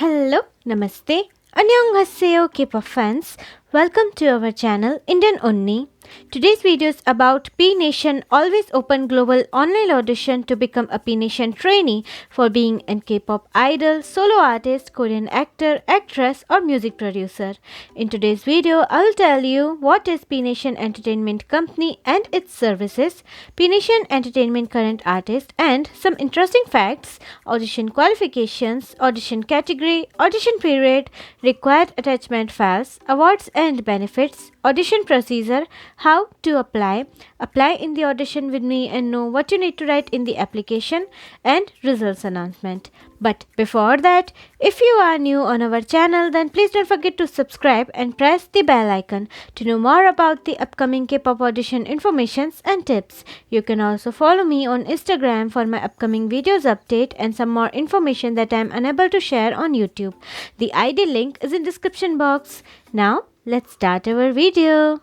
Hello, Namaste, Annyonghaseyo Kpop fans. Welcome to our channel Indian UNNie. Today's video is about P Nation Always Open Global Online Audition to become a P Nation trainee for being a K-pop idol, solo artist, Korean actor, actress or music producer. In today's video, I will tell you what is P Nation Entertainment Company and its services, P Nation Entertainment current artist and some interesting facts, audition qualifications, audition category, audition period, required attachment files, awards and benefits, audition procedure, how to apply in the audition with me and know what you need to write in the application, and results announcement. But before that, if you are new on our channel, then please don't forget to subscribe and press the bell icon to know more about the upcoming K-pop audition informations and tips. You can also follow me on Instagram for my upcoming videos update and some more information that I am unable to share on YouTube. The ID link is in description box. Now, let's start our video.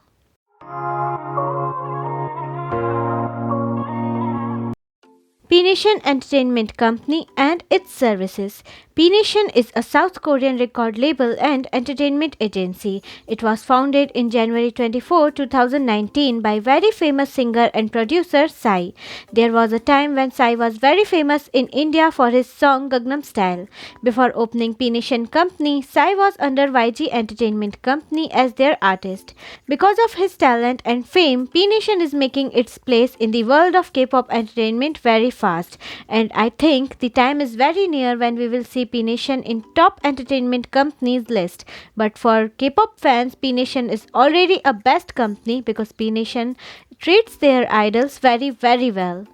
P Nation Entertainment Company and its services. P Nation is a South Korean record label and entertainment agency. It was founded in January 24, 2019 by very famous singer and producer Psy. There was a time when Psy was very famous in India for his song Gangnam Style. Before opening P Nation Company, Psy was under YG Entertainment Company as their artist. Because of his talent and fame, P Nation is making its place in the world of K-pop entertainment very fast, and I think the time is very near when we will see P Nation in top entertainment companies list. But for K-pop fans, P Nation is already a best company because P Nation treats their idols very well.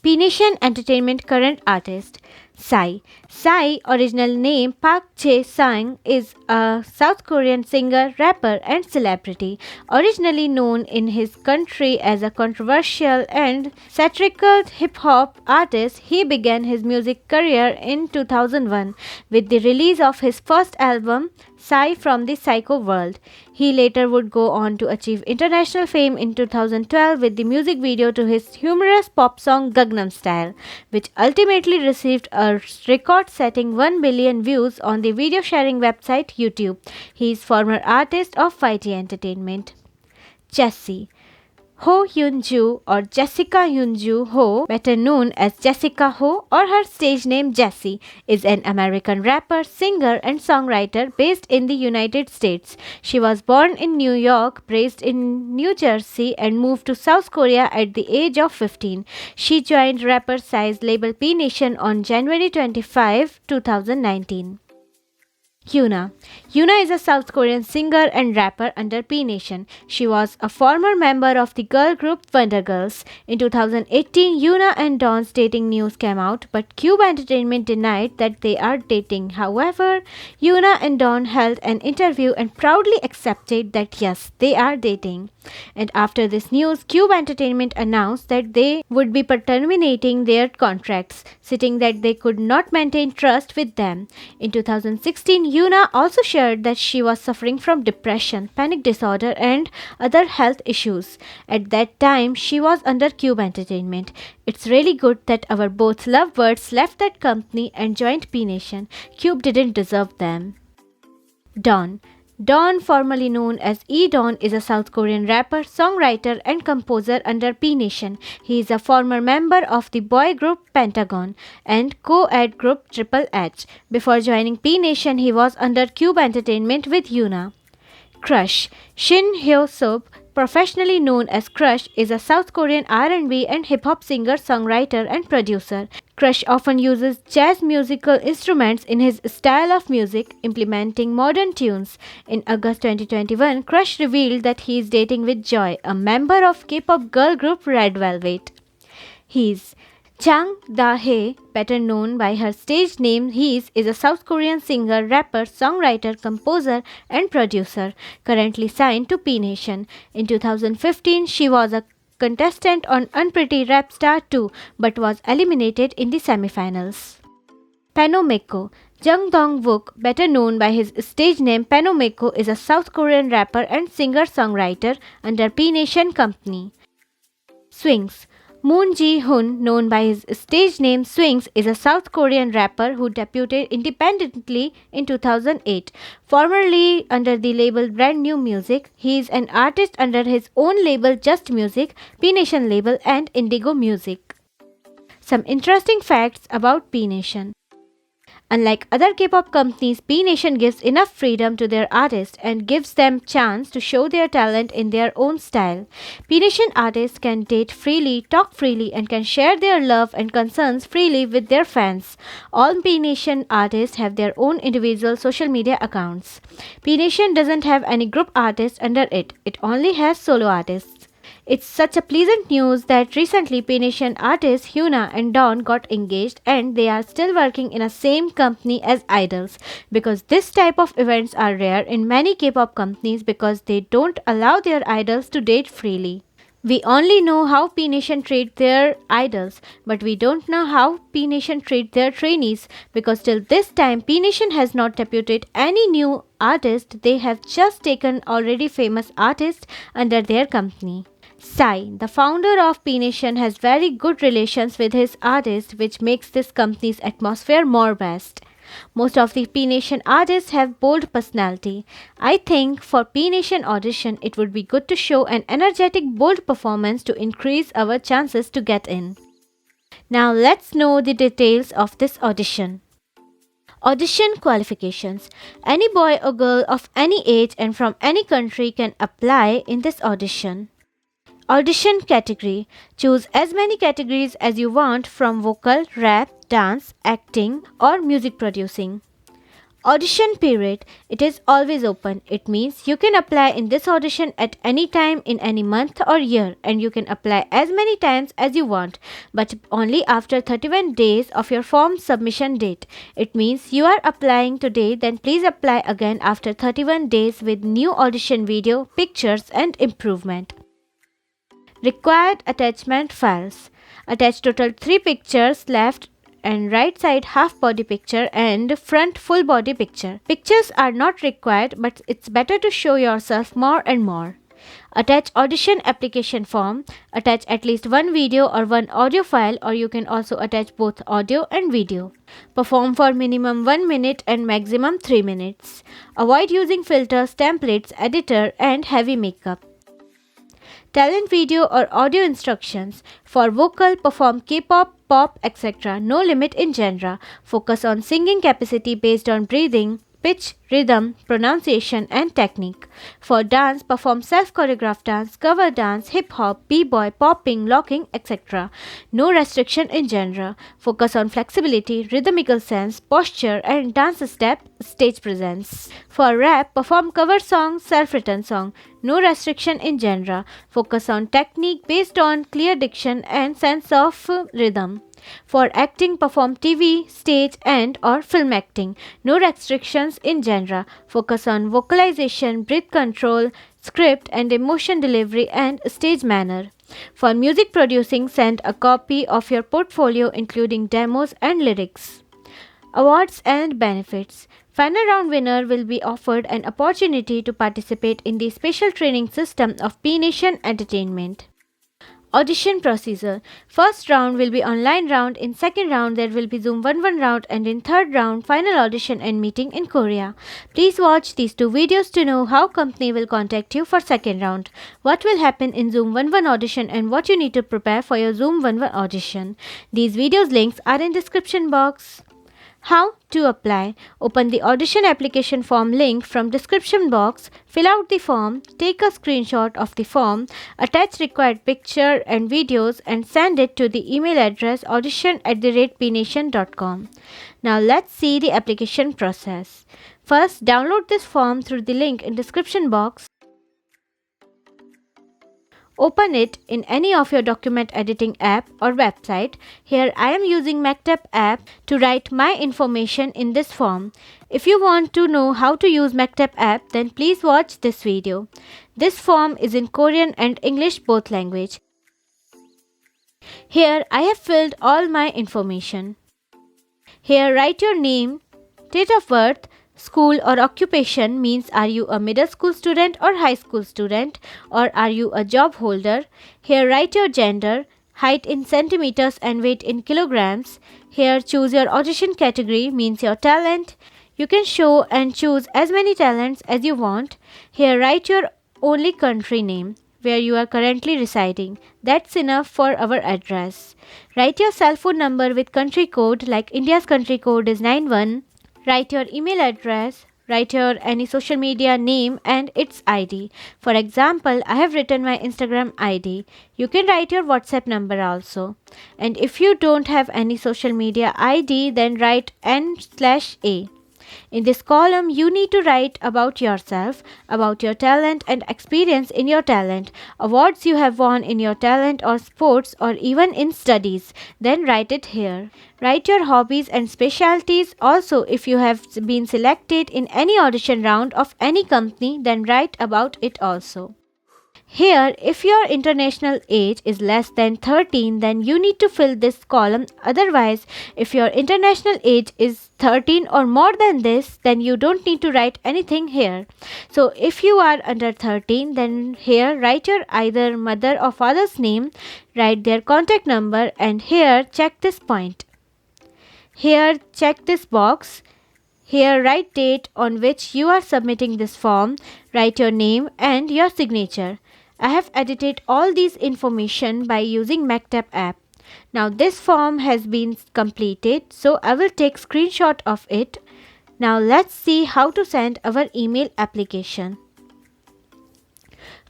P Nation Entertainment current artist Psy. Psy, original name Park Jae-sang, is a South Korean singer, rapper and celebrity. Originally known in his country as a controversial and satirical hip-hop artist, he began his music career in 2001 with the release of his first album, Psy from the Psycho World. He later would go on to achieve international fame in 2012 with the music video to his humorous pop song Gangnam Style, which ultimately received a record-setting 1 billion views on the video sharing website YouTube. He is former artist of YG Entertainment. Jessie. Ho Hyun-ju or Jessica Hyun-ju Ho, better known as Jessica Ho or her stage name Jessie, is an American rapper, singer and songwriter based in the United States. She was born in New York, raised in New Jersey and moved to South Korea at the age of 15. She joined rapper Psy's label P Nation on January 25, 2019. Hyuna. Hyuna is a South Korean singer and rapper under P Nation. She was a former member of the girl group Wonder Girls. In 2018, Hyuna and Dawn's dating news came out, but Kpop Entertainment denied that they are dating. However, Hyuna and Dawn held an interview and proudly accepted that yes, they are dating. And after this news, Kpop Entertainment announced that they would be terminating their contracts, stating that they could not maintain trust with them. In 2016, Hyuna also shared that she was suffering from depression, panic disorder and other health issues. At that time, she was under Kpop Entertainment. It's really good that our both lovebirds left that company and joined P Nation. Kpop didn't deserve them. Dawn. Dawn, formerly known as Dawn, is a South Korean rapper, songwriter and composer under P Nation. He is a former member of the boy group Pentagon and co-ed group Triple H. Before joining P Nation, he was under Kpop Entertainment with Hyuna. Crush. Shin Hyo-sub, professionally known as Crush, is a South Korean R&B and hip-hop singer, songwriter and producer. Crush often uses jazz musical instruments in his style of music, implementing modern tunes. In August 2021, Crush revealed that he is dating with Joy, a member of K-pop girl group Red Velvet. He's Chang Da-hae, better known by her stage name Hees, is a South Korean singer, rapper, songwriter, composer and producer, currently signed to P Nation. In 2015, she was a contestant on Unpretty Rap Star 2 but was eliminated in the semifinals. Panomeko. Jung Dong-wook, better known by his stage name Panomeko, is a South Korean rapper and singer-songwriter under P Nation Company. Swings. Moon Ji-hoon, known by his stage name Swings, is a South Korean rapper who debuted independently in 2008. Formerly under the label Brand New Music, he is an artist under his own label Just Music, P Nation label and Indigo Music. Some interesting facts about P Nation. Unlike other K-pop companies, P Nation gives enough freedom to their artists and gives them chance to show their talent in their own style. P Nation artists can date freely, talk freely, and can share their love and concerns freely with their fans. All P Nation artists have their own individual social media accounts. P Nation doesn't have any group artists under it. It only has solo artists. It's such a pleasant news that recently P Nation artists Hyuna and Dawn got engaged and they are still working in a same company as idols, because this type of events are rare in many K-pop companies because they don't allow their idols to date freely. We only know how P Nation treat their idols, but we don't know how P Nation treat their trainees, because till this time P Nation has not debuted any new artist. They have just taken already famous artists under their company. Psy, the founder of P Nation, has very good relations with his artists, which makes this company's atmosphere more best. Most of the P Nation artists have bold personality. I think for P Nation audition, it would be good to show an energetic, bold performance to increase our chances to get in. Now let's know the details of this audition. Audition qualifications. Any boy or girl of any age and from any country can apply in this audition. Audition category. Choose as many categories as you want, from vocal, rap, dance, acting, or music producing. Audition period. It is always open. It means you can apply in this audition at any time in any month or year, and you can apply as many times as you want, but only after 31 days of your form submission date. It means you are applying today, then please apply again after 31 days with new audition video, pictures, and improvement. Required attachment files. Attach total 3 pictures, left and right side half body picture and front full body picture. Pictures are not required, but it's better to show yourself more and more. Attach audition application form. Attach at least one video or one audio file, or you can also attach both audio and video. Perform for minimum 1 minute and maximum 3 minutes. Avoid using filters, templates, editor and heavy makeup. Talent video or audio instructions. For vocal, perform K-pop, pop, etc. No limit in genre. Focus on singing capacity based on breathing, pitch, rhythm, pronunciation, and technique. For dance, perform self-choreographed dance, cover dance, hip-hop, b-boy, popping, locking, etc. No restriction in genre. Focus on flexibility, rhythmical sense, posture, and dance step, stage presence. For rap, perform cover song, self-written song. No restriction in genre. Focus on technique based on clear diction and sense of rhythm. For acting, perform TV, stage and or film acting. No restrictions in genre. Focus on vocalization, breath control, script and emotion delivery and stage manner. For music producing, send a copy of your portfolio including demos and lyrics. Awards and benefits. Final round winner will be offered an opportunity to participate in the special training system of P Nation Entertainment. Audition procedure. First round will be online round, in second round there will be Zoom 1-1 round, and in third round final audition and meeting in Korea. Please watch these 2 videos to know how company will contact you for second round, what will happen in Zoom 1-1 audition and what you need to prepare for your Zoom 1-1 audition. These videos links are in description box. How to apply. Open the audition application form link from description box, fill out the form, take a screenshot of the form, attach required picture and videos and send it to the email address audition@pnation.com. Now let's see the application process. First, download this form through the link in description box. Open it in any of your document editing app or website. Here I am using Maktab app to write my information in this form. If you want to know how to use Maktab app, then please watch this video. This form is in Korean and English both language. Here I have filled all my information. Here write your name, date of birth, school or occupation, means are you a middle school student or high school student, or are you a job holder. Here write your gender, height in centimeters and weight in kilograms. Here choose your audition category, means your talent. You can show and choose as many talents as you want. Here write your only country name, where you are currently residing. That's enough for our address. Write your cell phone number with country code, like India's country code is 91. Write your email address. Write your any social media name and its ID. For example, I have written my Instagram ID. You can write your WhatsApp number also. And if you don't have any social media ID, then write N/A. In this column, you need to write about yourself, about your talent and experience in your talent, awards you have won in your talent or sports or even in studies. Then write it here. Write your hobbies and specialties. Also, if you have been selected in any audition round of any company, then write about it also. Here, if your international age is less than 13, then you need to fill this column. Otherwise, if your international age is 13 or more than this, then you don't need to write anything here. So, if you are under 13, then here write your either mother or father's name, write their contact number, and here check this point. Here check this box. Here write date on which you are submitting this form, write your name and your signature. I have edited all these information by using MacTab app. Now this form has been completed, so I will take screenshot of it. Now let's see how to send our email application.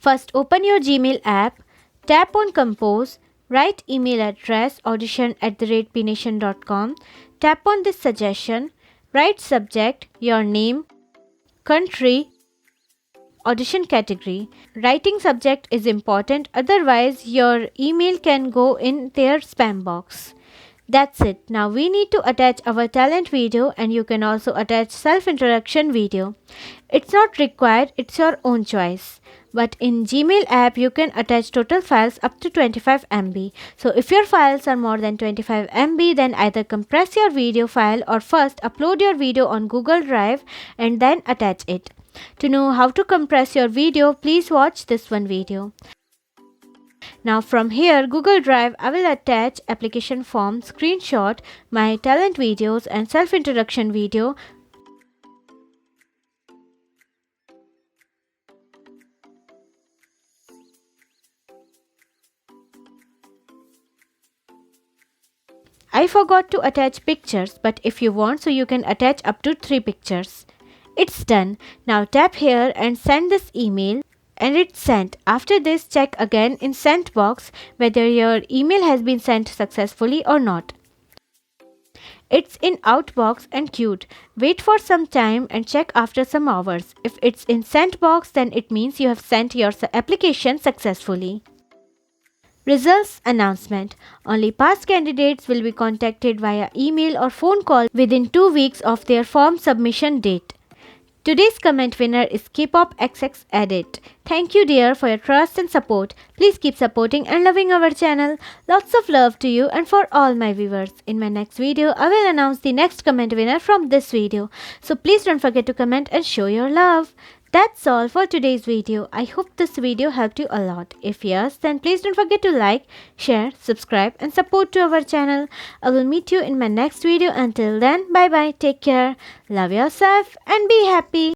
First open your Gmail app, tap on Compose, write email address audition@pnation.com, tap on this suggestion, write subject, your name, country, audition category. Writing subject is important, otherwise your email can go in their spam box. That's it. Now we need to attach our talent video, and you can also attach self-introduction video. It's not required, it's your own choice. But in Gmail app, you can attach total files up to 25 MB. So if your files are more than 25 MB, then either compress your video file or first upload your video on Google Drive and then attach it. To know how to compress your video, please watch this one video. Now from here, Google Drive, I will attach application form, screenshot, my talent videos and self-introduction video. I forgot to attach pictures, but if you want, so you can attach up to 3 pictures. It's done. Now tap here and send this email, and it's sent. After this, check again in sent box whether your email has been sent successfully or not. It's in outbox and queued. Wait for some time and check after some hours. If it's in sent box, then it means you have sent your application successfully. Results announcement. Only past candidates will be contacted via email or phone call within 2 weeks of their form submission date. Today's comment winner is Kpop XX Edit. Thank you dear for your trust and support. Please keep supporting and loving our channel. Lots of love to you and for all my viewers. In my next video, I will announce the next comment winner from this video. So please don't forget to comment and show your love. That's all for today's video. I hope this video helped you a lot. If yes, then please don't forget to like, share, subscribe and support to our channel. I will meet you in my next video. Until then, bye bye, take care, love yourself and be happy.